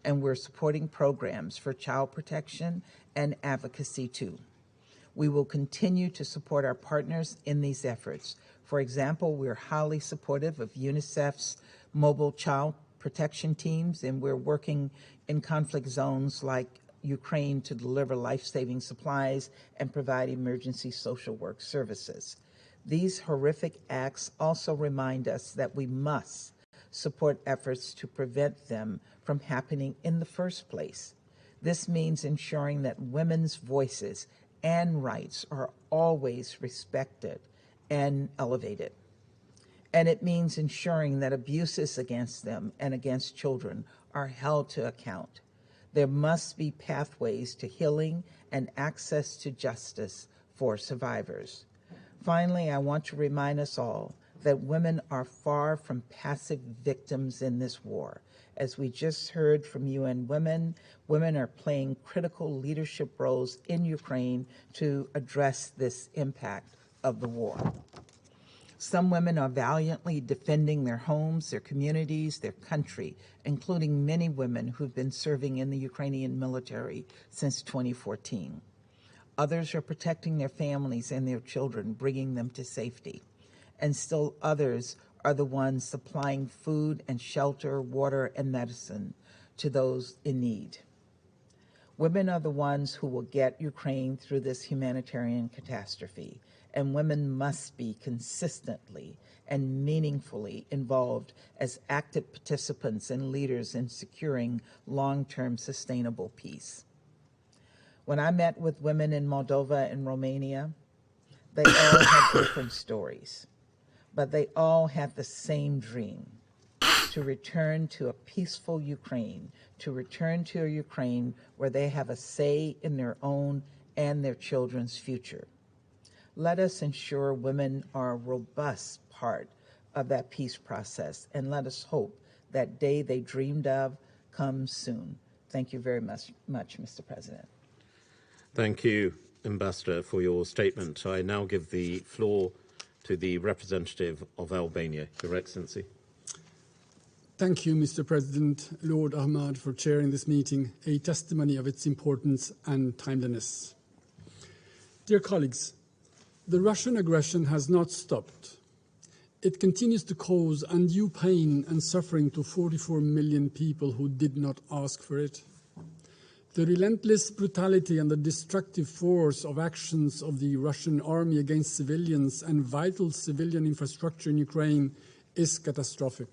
and we're supporting programs for child protection and advocacy too. We will continue to support our partners in these efforts. For example, we're highly supportive of UNICEF's mobile child protection teams, and we're working in conflict zones like Ukraine to deliver life-saving supplies and provide emergency social work services. These horrific acts also remind us that we must support efforts to prevent them from happening in the first place. This means ensuring that women's voices and rights are always respected and elevated. And it means ensuring that abuses against them and against children are held to account. There must be pathways to healing and access to justice for survivors. Finally, I want to remind us all that women are far from passive victims in this war. As we just heard from UN Women, women are playing critical leadership roles in Ukraine to address this impact of the war. Some women are valiantly defending their homes, their communities, their country, including many women who've been serving in the Ukrainian military since 2014. Others are protecting their families and their children, bringing them to safety. And still others are the ones supplying food and shelter, water and medicine to those in need. Women are the ones who will get Ukraine through this humanitarian catastrophe, and women must be consistently and meaningfully involved as active participants and leaders in securing long-term sustainable peace. When I met with women in Moldova and Romania, they all had different stories, but they all had the same dream: to return to a peaceful Ukraine, to return to a Ukraine where they have a say in their own and their children's future. Let us ensure women are a robust part of that peace process, and let us hope that day they dreamed of comes soon. Thank you very much, Mr. President. Thank you, Ambassador, for your statement. I now give the floor to the representative of Albania, Your Excellency. Thank you, Mr. President, Lord Ahmad, for chairing this meeting, a testimony of its importance and timeliness. Dear colleagues, the Russian aggression has not stopped. It continues to cause undue pain and suffering to 44 million people who did not ask for it. The relentless brutality and the destructive force of actions of the Russian army against civilians and vital civilian infrastructure in Ukraine is catastrophic.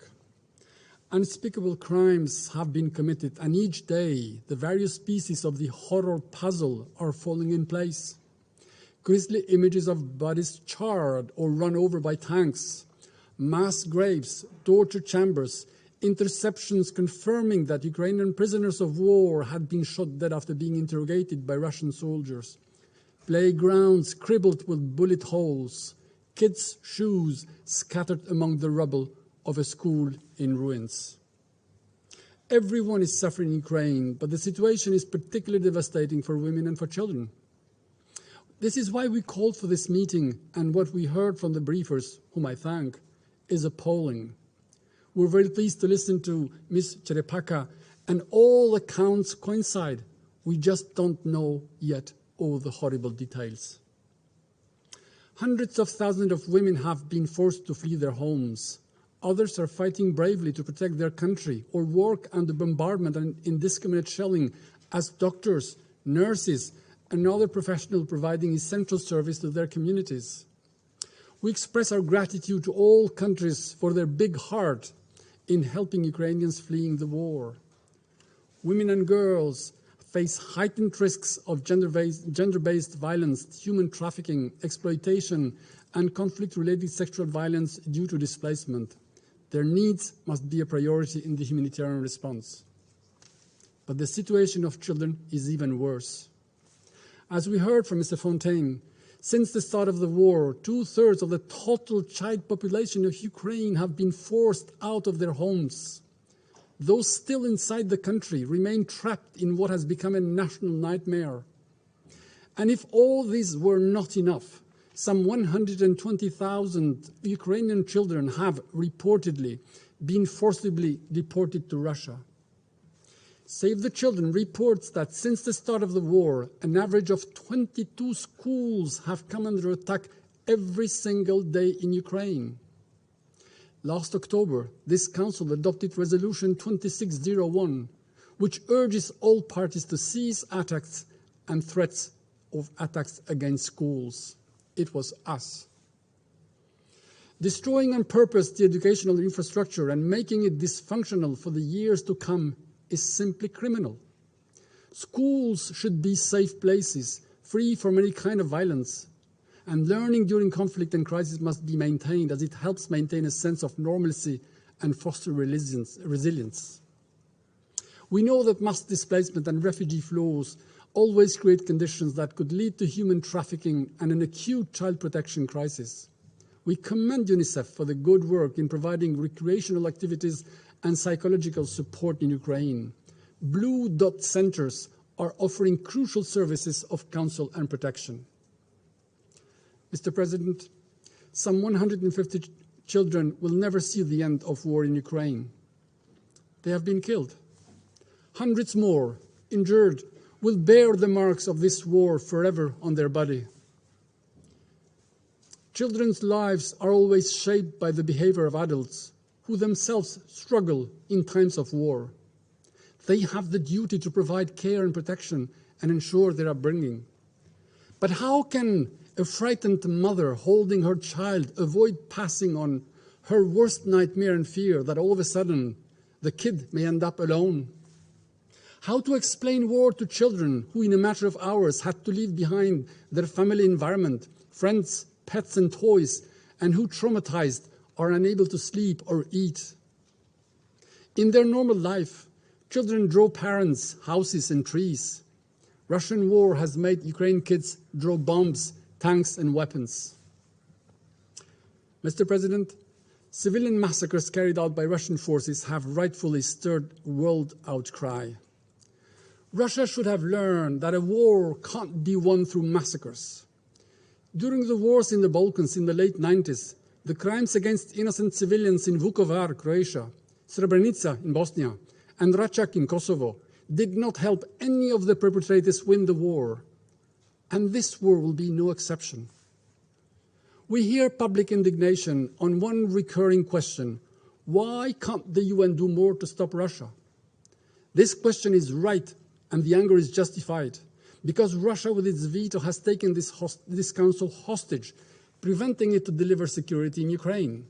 Unspeakable crimes have been committed, and each day the various pieces of the horror puzzle are falling in place. Grisly images of bodies charred or run over by tanks, mass graves, torture chambers, interceptions confirming that Ukrainian prisoners of war had been shot dead after being interrogated by Russian soldiers, playgrounds cribbled with bullet holes, kids' shoes scattered among the rubble of a school in ruins. Everyone is suffering in Ukraine, but the situation is particularly devastating for women and for children. This is why we called for this meeting, and what we heard from the briefers, whom I thank, is appalling. We're very pleased to listen to Ms. Cherepaka, and all accounts coincide. We just don't know yet all the horrible details. Hundreds of thousands of women have been forced to flee their homes. Others are fighting bravely to protect their country or work under bombardment and indiscriminate shelling as doctors, nurses, and other professionals providing essential service to their communities. We express our gratitude to all countries for their big heart in helping Ukrainians fleeing the war. Women and girls face heightened risks of gender-based violence, human trafficking, exploitation, and conflict-related sexual violence due to displacement. Their needs must be a priority in the humanitarian response. But the situation of children is even worse. As we heard from Mr. Fontaine, since the start of the war, 2/3 of the total child population of Ukraine have been forced out of their homes. Those still inside the country remain trapped in what has become a national nightmare. And if all this were not enough, some 120,000 Ukrainian children have reportedly been forcibly deported to Russia. Save the Children reports that since the start of the war, an average of 22 schools have come under attack every single day in Ukraine. Last October, this Council adopted Resolution 2601, which urges all parties to cease attacks and threats of attacks against schools. It was us. Destroying on purpose the educational infrastructure and making it dysfunctional for the years to come is simply criminal. Schools should be safe places, free from any kind of violence. And learning during conflict and crisis must be maintained, as it helps maintain a sense of normalcy and foster resilience. We know that mass displacement and refugee flows always create conditions that could lead to human trafficking and an acute child protection crisis. We commend UNICEF for the good work in providing recreational activities and psychological support in Ukraine. Blue Dot centers are offering crucial services of counsel and protection. Mr. President, some 150 children will never see the end of war in Ukraine. They have been killed. Hundreds more, injured, will bear the marks of this war forever on their body. Children's lives are always shaped by the behavior of adults who themselves struggle in times of war. They have the duty to provide care and protection and ensure their upbringing. But how can a frightened mother holding her child avoid passing on her worst nightmare and fear that all of a sudden the kid may end up alone? How to explain war to children who in a matter of hours had to leave behind their family environment, friends, pets and toys, and who, traumatized, are unable to sleep or eat? In their normal life, children draw parents, houses and trees. Russian war has made Ukrainian kids draw bombs, tanks and weapons. Mr. President, civilian massacres carried out by Russian forces have rightfully stirred world outcry. Russia should have learned that a war can't be won through massacres. During the wars in the Balkans in the late 90s, the crimes against innocent civilians in Vukovar, Croatia, Srebrenica in Bosnia, and Racak in Kosovo did not help any of the perpetrators win the war. And this war will be no exception. We hear public indignation on one recurring question: why can't the UN do more to stop Russia? This question is right, and the anger is justified, because Russia, with its veto, has taken this council hostage, preventing it to deliver security in Ukraine.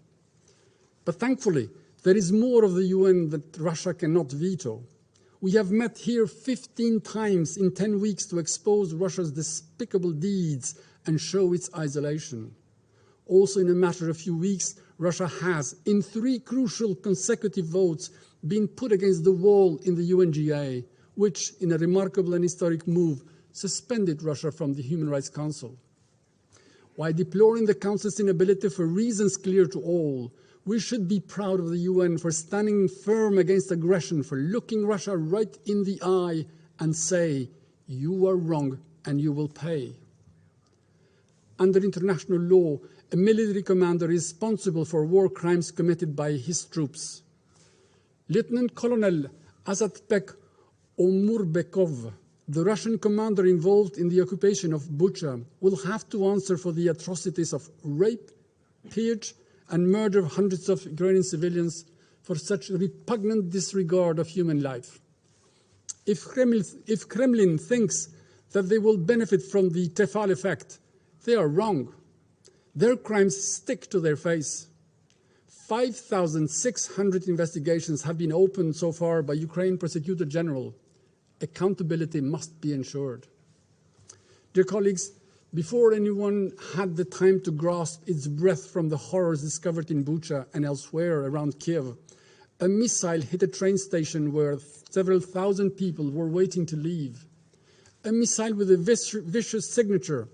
But thankfully, there is more of the UN that Russia cannot veto. We have met here 15 times in 10 weeks to expose Russia's despicable deeds and show its isolation. Also, in a matter of few weeks, Russia has, in 3 crucial consecutive votes, been put against the wall in the UNGA, which, in a remarkable and historic move, suspended Russia from the Human Rights Council. While deploring the Council's inability for reasons clear to all, we should be proud of the UN for standing firm against aggression, for looking Russia right in the eye and say, you are wrong and you will pay. Under international law, a military commander is responsible for war crimes committed by his troops. Lieutenant Colonel Azatbek Omurbekov, the Russian commander involved in the occupation of Bucha, will have to answer for the atrocities of rape, pillage, and murder of hundreds of Ukrainian civilians for such repugnant disregard of human life. If Kremlin thinks that they will benefit from the Tefal effect, they are wrong. Their crimes stick to their face. 5,600 investigations have been opened so far by Ukraine Prosecutor General. Accountability must be ensured. Dear colleagues, before anyone had the time to grasp its breath from the horrors discovered in Bucha and elsewhere around Kiev, a missile hit a train station where several thousand people were waiting to leave. A missile with a vicious signature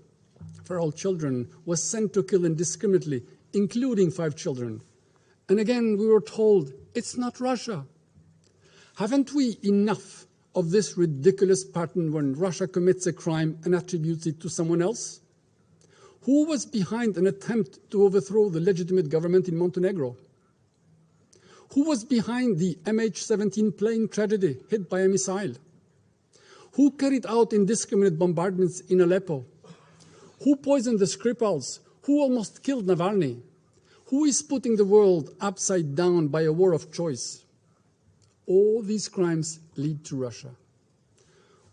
for all children was sent to kill indiscriminately, including 5 children. And again, we were told, it's not Russia. Haven't we enough of this ridiculous pattern when Russia commits a crime and attributes it to someone else? Who was behind an attempt to overthrow the legitimate government in Montenegro? Who was behind the MH17 plane tragedy hit by a missile? Who carried out indiscriminate bombardments in Aleppo? Who poisoned the Skripals? Who almost killed Navalny? Who is putting the world upside down by a war of choice? All these crimes lead to Russia.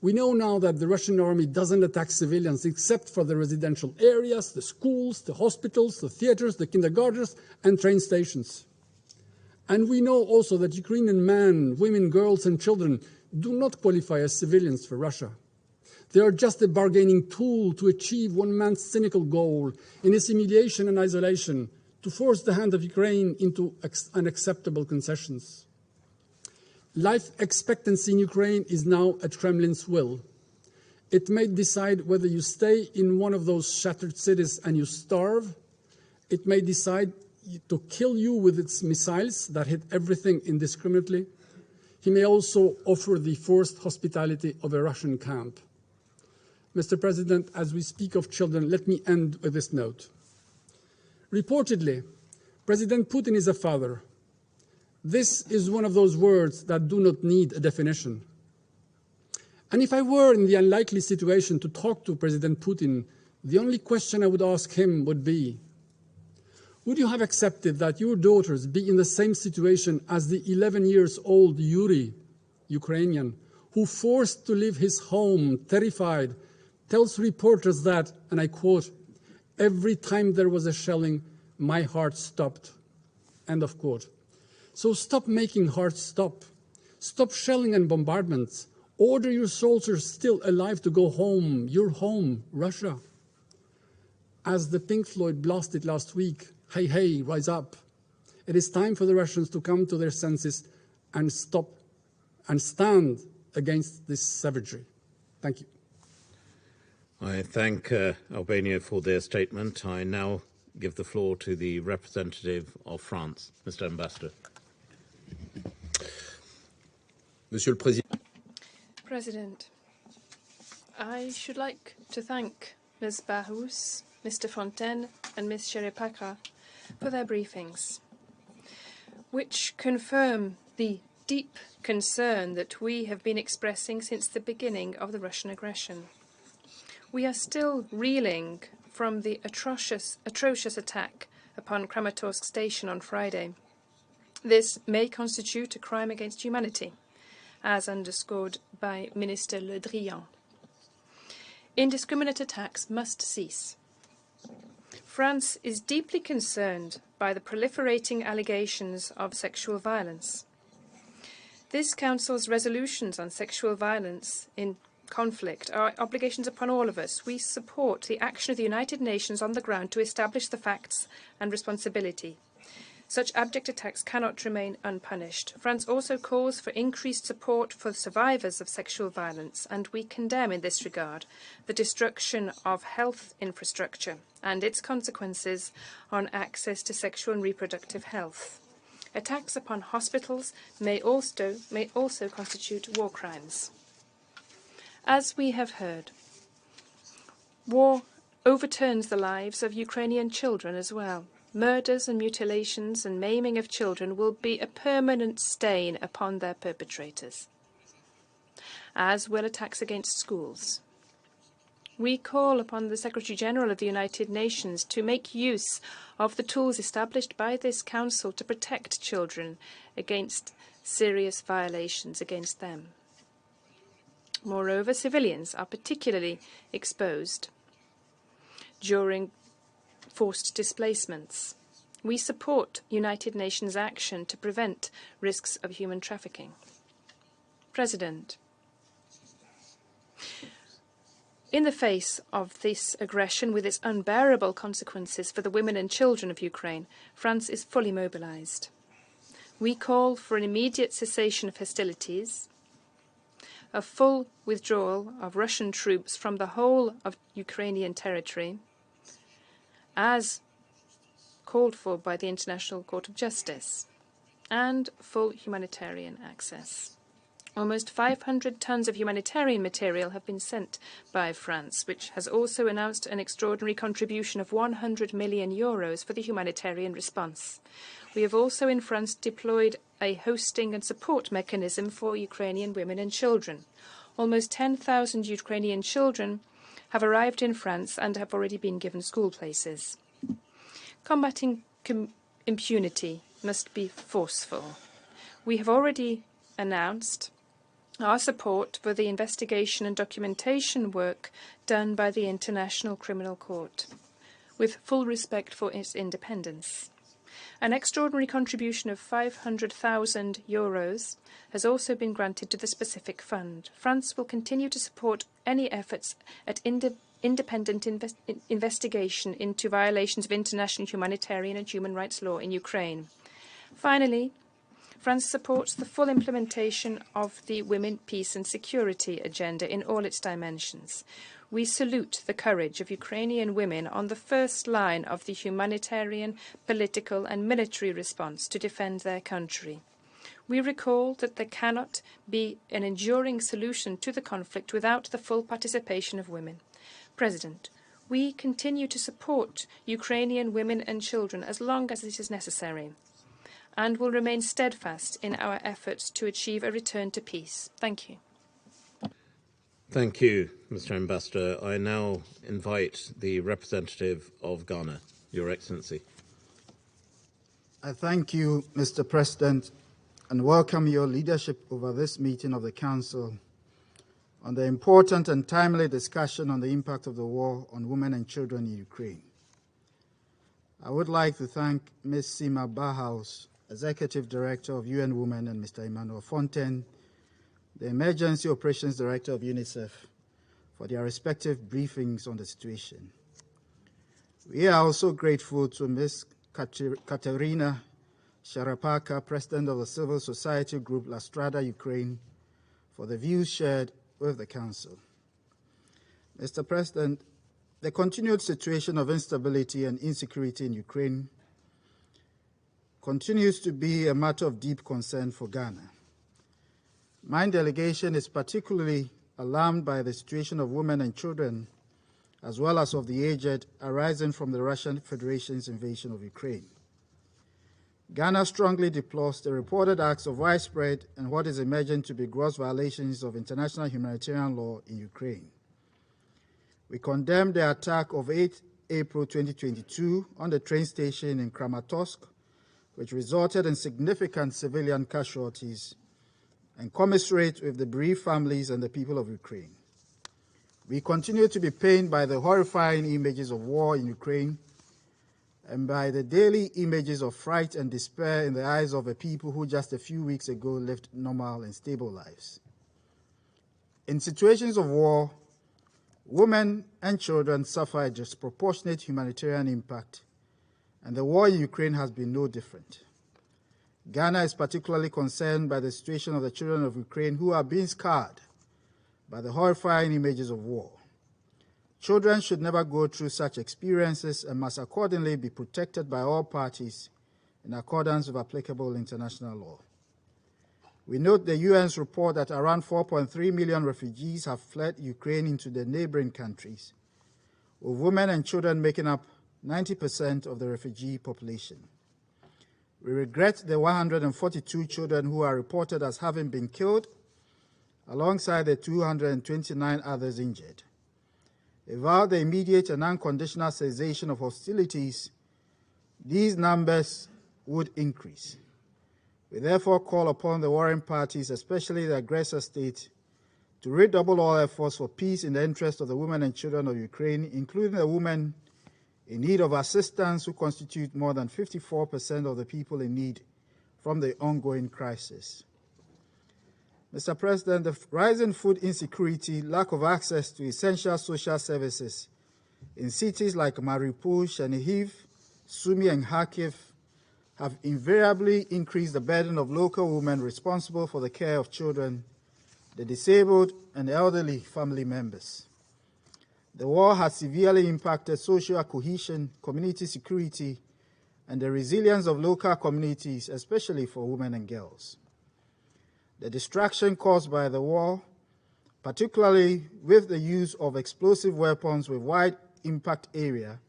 We know now that the Russian army doesn't attack civilians except for the residential areas, the schools, the hospitals, the theaters, the kindergartens, and train stations. And we know also that Ukrainian men, women, girls, and children do not qualify as civilians for Russia. They are just a bargaining tool to achieve one man's cynical goal in assimilation and isolation, to force the hand of Ukraine into unacceptable concessions. Life expectancy in Ukraine is now at Kremlin's will. It may decide whether you stay in one of those shattered cities and you starve. It may decide to kill you with its missiles that hit everything indiscriminately. He may also offer the forced hospitality of a Russian camp. Mr. President, as we speak of children, let me end with this note. Reportedly, President Putin is a father. This is one of those words that do not need a definition. And if I were in the unlikely situation to talk to President Putin, the only question I would ask him would be, would you have accepted that your daughters be in the same situation as the 11-year-old Yuri, Ukrainian, who, forced to leave his home, terrified, tells reporters that, and I quote, "Every time there was a shelling, my heart stopped," end of quote. So stop making hearts stop. Stop shelling and bombardments. Order your soldiers still alive to go home, your home, Russia. As the Pink Floyd blasted last week, hey, hey, rise up. It is time for the Russians to come to their senses and stop and stand against this savagery. Thank you. I thank Albania for their statement. I now give the floor to the representative of France, Mr. Ambassador. Monsieur le Président. President, I should like to thank Ms. Bahous, Mr. Fontaine, and Ms. Sherepaka for their briefings, which confirm the deep concern that we have been expressing since the beginning of the Russian aggression. We are still reeling from the atrocious attack upon Kramatorsk station on Friday. This may constitute a crime against humanity, as underscored by Minister Le Drian. Indiscriminate attacks must cease. France is deeply concerned by the proliferating allegations of sexual violence. This Council's resolutions on sexual violence in conflict are obligations upon all of us. We support the action of the United Nations on the ground to establish the facts and responsibility. Such abject attacks cannot remain unpunished. France also calls for increased support for survivors of sexual violence, and we condemn in this regard the destruction of health infrastructure and its consequences on access to sexual and reproductive health. Attacks upon hospitals may also constitute war crimes. As we have heard, war overturns the lives of Ukrainian children as well. Murders and mutilations and maiming of children will be a permanent stain upon their perpetrators, as will attacks against schools. We call upon the Secretary-General of the United Nations to make use of the tools established by this Council to protect children against serious violations against them. Moreover, civilians are particularly exposed during forced displacements. We support United Nations action to prevent risks of human trafficking. President, in the face of this aggression with its unbearable consequences for the women and children of Ukraine, France is fully mobilized. We call for an immediate cessation of hostilities, a full withdrawal of Russian troops from the whole of Ukrainian territory, as called for by the International Court of Justice, and full humanitarian access. Almost 500 tons of humanitarian material have been sent by France, which has also announced an extraordinary contribution of 100 million euros for the humanitarian response. We have also in France deployed a hosting and support mechanism for Ukrainian women and children. Almost 10,000 Ukrainian children have arrived in France and have already been given school places. Combating impunity must be forceful. We have already announced our support for the investigation and documentation work done by the International Criminal Court, with full respect for its independence. An extraordinary contribution of €500,000 has also been granted to the specific fund. France will continue to support any efforts at independent investigation into violations of international humanitarian and human rights law in Ukraine. Finally, France supports the full implementation of the Women, Peace and Security agenda in all its dimensions. We salute the courage of Ukrainian women on the first line of the humanitarian, political and military response to defend their country. We recall that there cannot be an enduring solution to the conflict without the full participation of women. President, we continue to support Ukrainian women and children as long as it is necessary, and will remain steadfast in our efforts to achieve a return to peace. Thank you. Thank you, Mr. Ambassador. I now invite the representative of Ghana, Your Excellency. I thank you, Mr. President, and welcome your leadership over this meeting of the Council on the important and timely discussion on the impact of the war on women and children in Ukraine. I would like to thank Ms. Sima Bahaus, Executive Director of UN Women, and Mr. Emmanuel Fontaine, the Emergency Operations Director of UNICEF, for their respective briefings on the situation. We are also grateful to Ms. Katerina Sharapaka, President of the civil society group La Strada Ukraine, for the views shared with the Council. Mr. President, the continued situation of instability and insecurity in Ukraine continues to be a matter of deep concern for Ghana. My delegation is particularly alarmed by the situation of women and children, as well as of the aged, arising from the Russian Federation's invasion of Ukraine. Ghana strongly deplores the reported acts of widespread and what is emerging to be gross violations of international humanitarian law in Ukraine. We condemn the attack of 8 April 2022 on the train station in Kramatorsk, which resulted in significant civilian casualties, and commiserate with the bereaved families and the people of Ukraine. We continue to be pained by the horrifying images of war in Ukraine and by the daily images of fright and despair in the eyes of a people who just a few weeks ago lived normal and stable lives. In situations of war, women and children suffer a disproportionate humanitarian impact, and the war in Ukraine has been no different. Ghana is particularly concerned by the situation of the children of Ukraine who are being scarred by the horrifying images of war. Children should never go through such experiences and must accordingly be protected by all parties in accordance with applicable international law. We note the UN's report that around 4.3 million refugees have fled Ukraine into the neighboring countries, with women and children making up 90% of the refugee population. We regret the 142 children who are reported as having been killed, alongside the 229 others injured. Without the immediate and unconditional cessation of hostilities, these numbers would increase. We therefore call upon the warring parties, especially the aggressor state, to redouble all efforts for peace in the interest of the women and children of Ukraine, including the women in need of assistance who constitute more than 54% of the people in need from the ongoing crisis. Mr. President, the rising food insecurity, lack of access to essential social services in cities like Mariupol, Chernihiv, Sumy, and Kharkiv have invariably increased the burden of local women responsible for the care of children, the disabled, and elderly family members. The war has severely impacted social cohesion, community security, and the resilience of local communities, especially for women and girls. The destruction caused by the war, particularly with the use of explosive weapons with wide impact area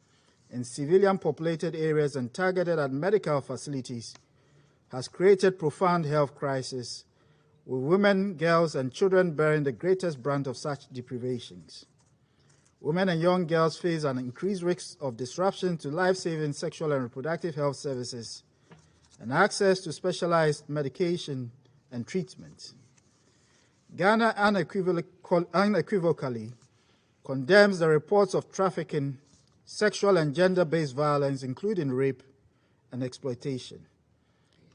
in civilian populated areas and targeted at medical facilities, has created profound health crisis, with women, girls, and children bearing the greatest brunt of such deprivations. Women and young girls face an increased risk of disruption to life-saving sexual and reproductive health services and access to specialized medication and treatment. Ghana unequivocally condemns the reports of trafficking, sexual and gender-based violence, including rape and exploitation.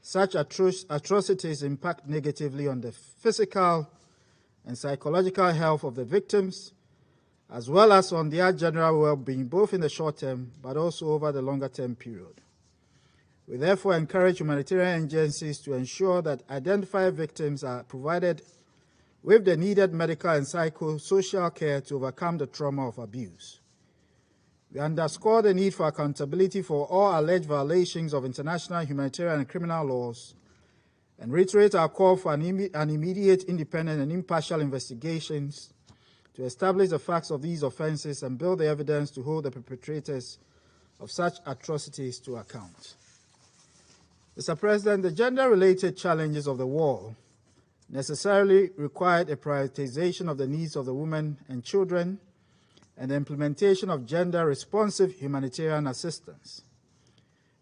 Such atrocities impact negatively on the physical and psychological health of the victims, as well as on their general well-being, both in the short term but also over the longer-term period. We therefore encourage humanitarian agencies to ensure that identified victims are provided with the needed medical and psychosocial care to overcome the trauma of abuse. We underscore the need for accountability for all alleged violations of international humanitarian and criminal laws, and reiterate our call for an immediate, independent, and impartial investigations to establish the facts of these offenses and build the evidence to hold the perpetrators of such atrocities to account. Mr. President, the gender-related challenges of the war necessarily required a prioritization of the needs of the women and children and the implementation of gender-responsive humanitarian assistance.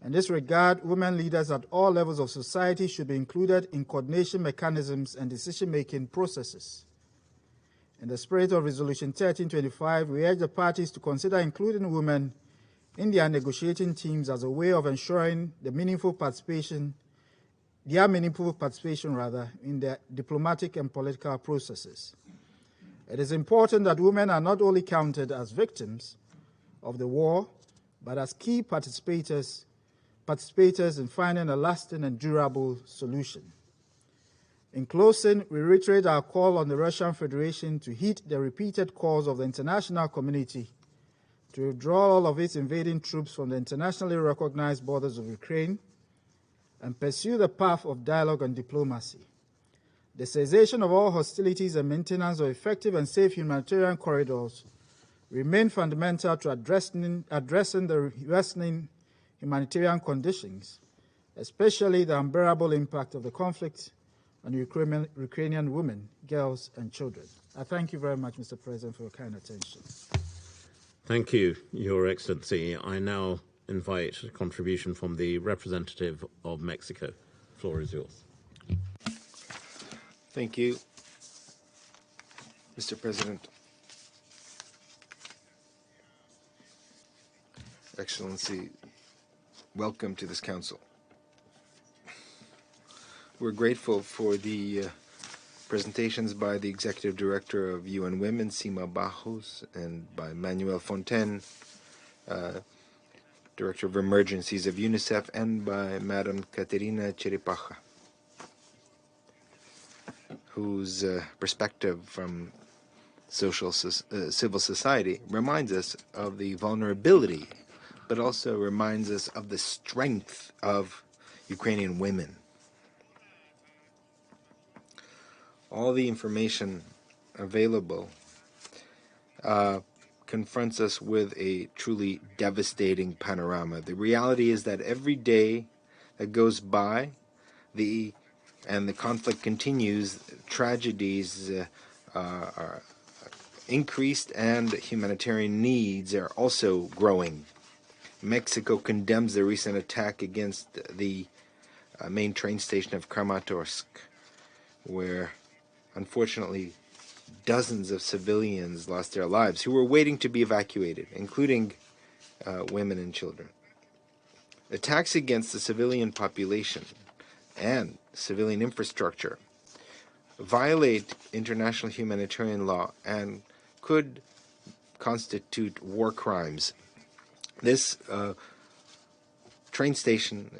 In this regard, women leaders at all levels of society should be included in coordination mechanisms and decision-making processes. In the spirit of Resolution 1325, we urge the parties to consider including women in their negotiating teams as a way of ensuring their meaningful participation in the diplomatic and political processes. It is important that women are not only counted as victims of the war, but as key participators in finding a lasting and durable solution. In closing, we reiterate our call on the Russian Federation to heed the repeated calls of the international community to withdraw all of its invading troops from the internationally recognized borders of Ukraine and pursue the path of dialogue and diplomacy. The cessation of all hostilities and maintenance of effective and safe humanitarian corridors remain fundamental to addressing the worsening humanitarian conditions, especially the unbearable impact of the conflict on Ukrainian women, girls, and children. I thank you very much, Mr. President, for your kind attention. Thank you, Your Excellency. I now invite a contribution from the representative of Mexico. The floor is yours. Thank you, Mr. President. Excellency, welcome to this council. We're grateful for the presentations by the Executive Director of UN Women, Sima Bajos, and by Manuel Fontaine, Director of Emergencies of UNICEF, and by Madam Caterina Cheripaja, whose perspective from civil society reminds us of the vulnerability, but also reminds us of the strength of Ukrainian women. All the information available confronts us with a truly devastating panorama. The reality is that every day that goes by, and the conflict continues, tragedies are increased and humanitarian needs are also growing. Mexico condemns the recent attack against the main train station of Kramatorsk, where unfortunately dozens of civilians lost their lives who were waiting to be evacuated, including women and children. Attacks against the civilian population and civilian infrastructure violate international humanitarian law and could constitute war crimes. This train station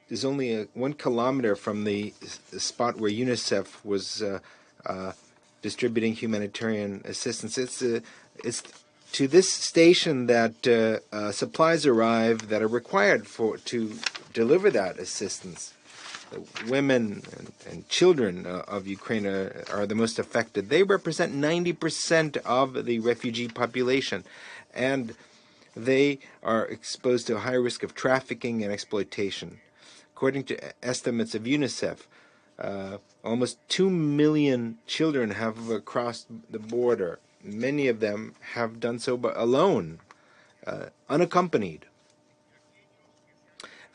is only 1 kilometer from the spot where UNICEF was distributing humanitarian assistance. It's to this station that supplies arrive that are required to deliver that assistance. Women and children of Ukraine are the most affected. They represent 90% of the refugee population, and they are exposed to a high risk of trafficking and exploitation. According to estimates of UNICEF, almost 2 million children have crossed the border. Many of them have done so alone, unaccompanied.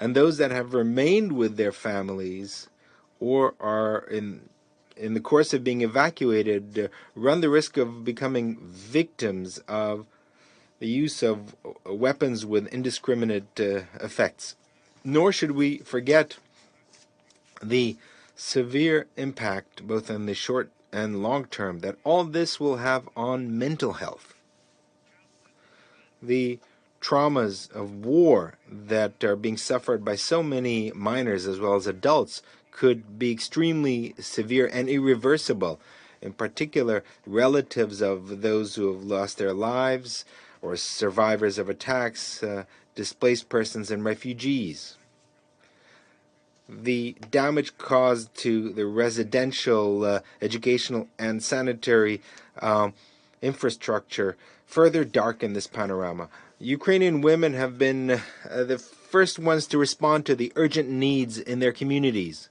And those that have remained with their families or are in the course of being evacuated run the risk of becoming victims of the use of weapons with indiscriminate effects. Nor should we forget the severe impact, both in the short and long term, that all this will have on mental health. The traumas of war that are being suffered by so many minors as well as adults could be extremely severe and irreversible. In particular, relatives of those who have lost their lives or survivors of attacks, displaced persons and refugees. The damage caused to the residential, educational, and sanitary infrastructure further darken this panorama. Ukrainian women have been the first ones to respond to the urgent needs in their communities.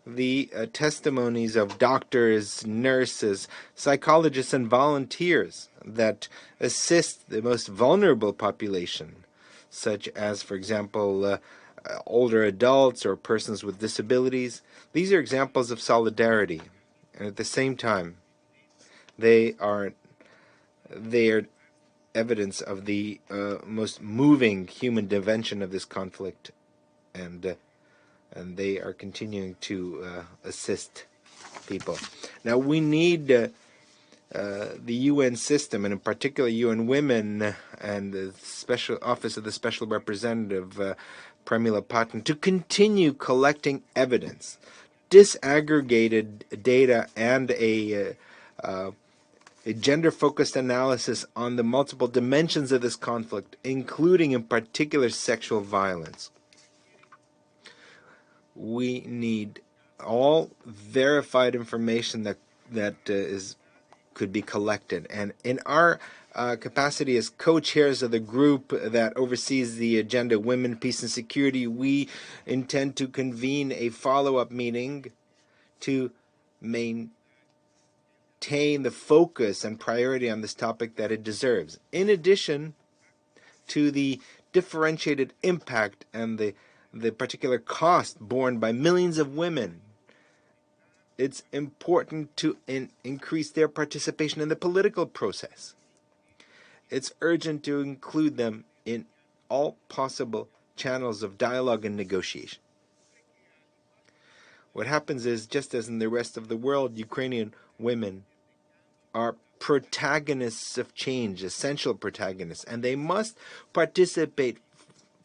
The testimonies of doctors, nurses, psychologists, and volunteers that assist the most vulnerable population, such as, for example, older adults or persons with disabilities. These are examples of solidarity, and at the same time, they are evidence of the most moving human dimension of this conflict, and they are continuing to assist people. Now, we need the UN system, and in particular UN Women and the Special Office of the Special Representative, Pramila Patten, to continue collecting evidence, disaggregated data, and a gender-focused analysis on the multiple dimensions of this conflict, including in particular sexual violence. We need all verified information that could be collected, and in our capacity as co-chairs of the group that oversees the agenda Women, Peace and Security, we intend to convene a follow-up meeting to maintain the focus and priority on this topic that it deserves. In addition to the differentiated impact and the particular cost borne by millions of women, it's important to increase their participation in the political process. It's urgent to include them in all possible channels of dialogue and negotiation. What happens is, just as in the rest of the world, Ukrainian women are protagonists of change, essential protagonists, and they must participate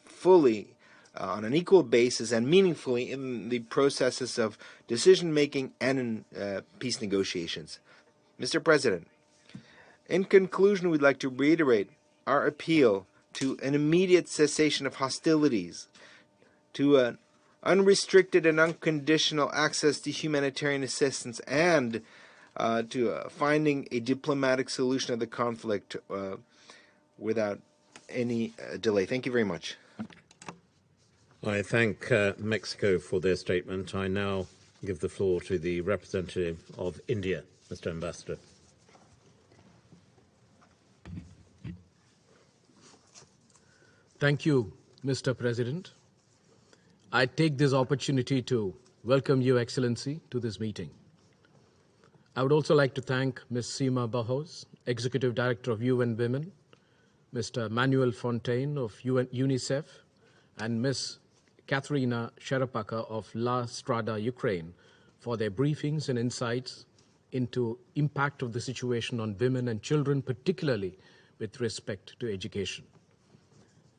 fully on an equal basis and meaningfully in the processes of decision-making and in peace negotiations. Mr. President, in conclusion, we'd like to reiterate our appeal to an immediate cessation of hostilities, to an unrestricted and unconditional access to humanitarian assistance, and to finding a diplomatic solution of the conflict without any delay. Thank you very much. I thank Mexico for their statement. I now give the floor to the representative of India, Mr. Ambassador. Thank you, Mr. President. I take this opportunity to welcome Your Excellency to this meeting. I would also like to thank Ms. Seema Bajos, Executive Director of UN Women, Mr. Manuel Fontaine of UNICEF, and Ms. Katerina Sherapaka of La Strada, Ukraine, for their briefings and insights into impact of the situation on women and children, particularly with respect to education.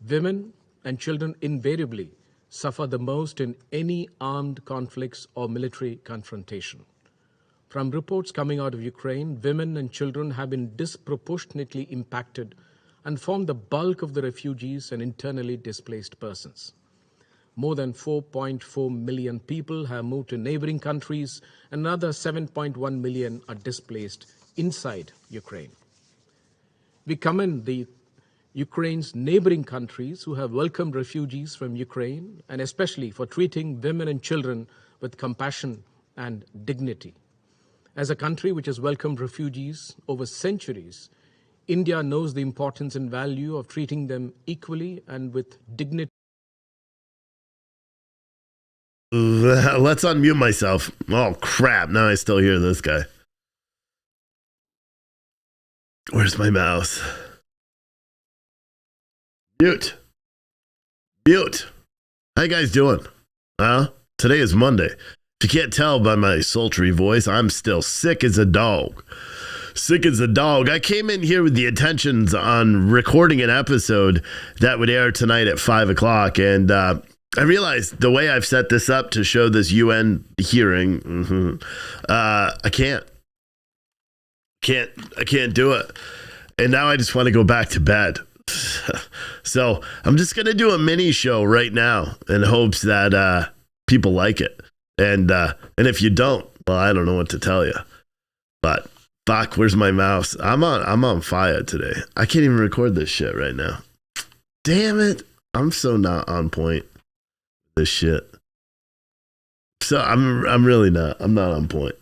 Women and children invariably suffer the most in any armed conflicts or military confrontation. From reports coming out of Ukraine, women and children have been disproportionately impacted and form the bulk of the refugees and internally displaced persons. More than 4.4 million people have moved to neighboring countries, and another 7.1 million are displaced inside Ukraine. We commend the Ukraine's neighboring countries who have welcomed refugees from Ukraine, and especially for treating women and children with compassion and dignity. As a country which has welcomed refugees over centuries, India knows the importance and value of treating them equally and with dignity. Let's unmute myself. Oh, crap. Now I still hear this guy. Where's my mouse? Mute. Mute. How you guys doing? Today is Monday. If you can't tell by my sultry voice, I'm still sick as a dog. Sick as a dog. I came in here with the intentions on recording an episode that would air tonight at 5 o'clock, and I realized the way I've set this up to show this UN hearing, I can't do it. And now I just want to go back to bed. So I'm just going to do a mini show right now in hopes that people like it. And if you don't, well, I don't know what to tell you. But fuck, where's my mouse? I'm on fire today. I can't even record this shit right now. Damn it. I'm so not on point. This shit. So I'm really not. I'm not on point.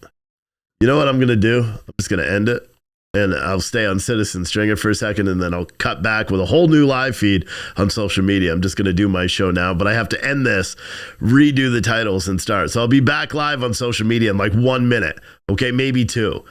You know what I'm gonna do? I'm just gonna end it, and I'll stay on Citizen Stringer for a second, and then I'll cut back with a whole new live feed on social media. I'm just gonna do my show now, but I have to end this, redo the titles, and start. So I'll be back live on social media in like 1 minute. Okay, maybe 2.